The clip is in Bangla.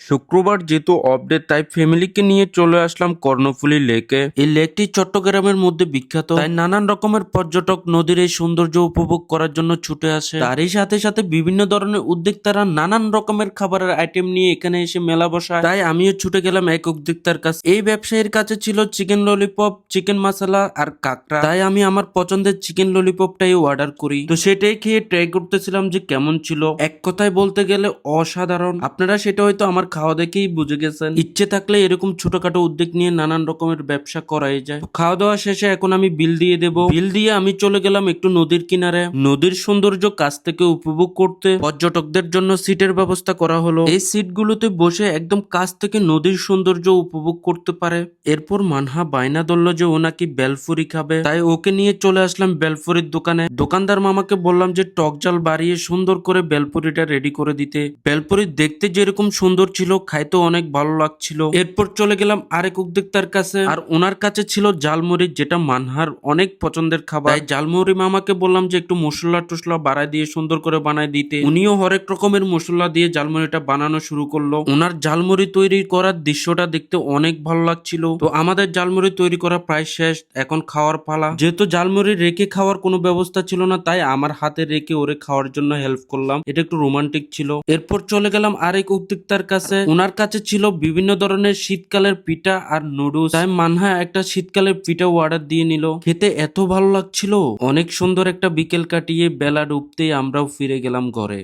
শুক্রবার যেহেতু আপডেট তাই ফ্যামিলিকে নিয়ে চলে আসলাম কর্ণফুলী লেকে। এই লেকটি চট্টগ্রামের মধ্যে বিখ্যাত, তাই নানান রকমের পর্যটক নদীর এই সৌন্দর্য উপভোগ করার জন্য ছুটে আসে। তারই সাথে সাথে বিভিন্ন ধরনের উদ্যোক্তারা নানান রকমের খাবারের আইটেম নিয়ে এখানে এসে মেলা বসায়। তাই আমিও ছুটে গেলাম এক উদ্যোক্তার কাছে। এই ব্যবসায়ীর কাছে ছিল চিকেন ললিপপ, চিকেন মশলা আর কাঁকড়া। তাই আমি আমার পছন্দের চিকেন ললিপপটাই অর্ডার করি। তো সেটাই খেয়ে ট্রাই করতেছিলাম যে কেমন ছিল। এক কথায় বলতে গেলে অসাধারণ। আপনারা সেটা হয়তো আমার খাওয়া দেখেই বুঝে গেছেন। ইচ্ছে থাকলে এরকম ছোটখাটো উদ্যোগ নিয়ে নানান রকমের ব্যবসা করাই যায়। খাওয়া দাওয়া শেষে এখন আমি বিল দিয়ে দেব। বিল দিয়ে আমি চলে গেলাম একটু নদীর কিনারে। নদীর সৌন্দর্য কাছ থেকে উপভোগ করতে পর্যটকদের জন্য সিটের ব্যবস্থা করা হলো। এই সিটগুলোতে বসে একদম কাছ থেকে নদীর সৌন্দর্য উপভোগ করতে পারে। এরপর মানহা বায়না ধরল যে ও নাকি বেলফুরি খাবে, তাই ওকে নিয়ে চলে আসলাম বেলফুরির দোকানে। দোকানদার মামাকে বললাম যে টক জাল বাড়িয়ে সুন্দর করে বেলপুরিটা রেডি করে দিতে। বেলপুরি দেখতে যেরকম সুন্দর ছিল, খাইতে অনেক ভালো লাগছিল। এরপর চলে গেলাম আরেক উদ্যোক্তার কাছে, আর ওনার কাছে ছিল জালমুড়ি, যেটা মানহার অনেক পছন্দের খাবার। তাই জালমুড়ি মামাকে বললাম যে একটু মশলা টসলা বাড়ায় দিয়ে সুন্দর করে বানায় দিতে। উনিও হরেক রকমের মশলা দিয়ে জালমুড়িটা বানানো শুরু করলো। ওনার জালমুড়ি তৈরি করার দৃশ্যটা দেখতে অনেক ভালো লাগছিল। তো আমাদের জালমুড়ি তৈরি করা প্রায় শেষ, এখন খাওয়ার পালা। যেহেতু জালমুড়ি রেখে খাওয়ার কোনো ব্যবস্থা ছিল না, তাই আমার হাতে রেখে ওরে খাওয়ার জন্য হেল্প করলাম। এটা একটু রোমান্টিক ছিল। এরপর চলে গেলাম আরেক উদ্যোক্তার কাছে। ওনার কাছে ছিল বিভিন্ন ধরনের শীতকালের পিঠা আর নুডলস। তাই মানহা একটা শীতকালের পিঠা অর্ডার দিয়ে নিল। খেতে এত ভালো লাগছিল। অনেক সুন্দর একটা বিকেল কাটিয়ে বেলা ডুবতেই আমরাও ফিরে গেলাম ঘরে।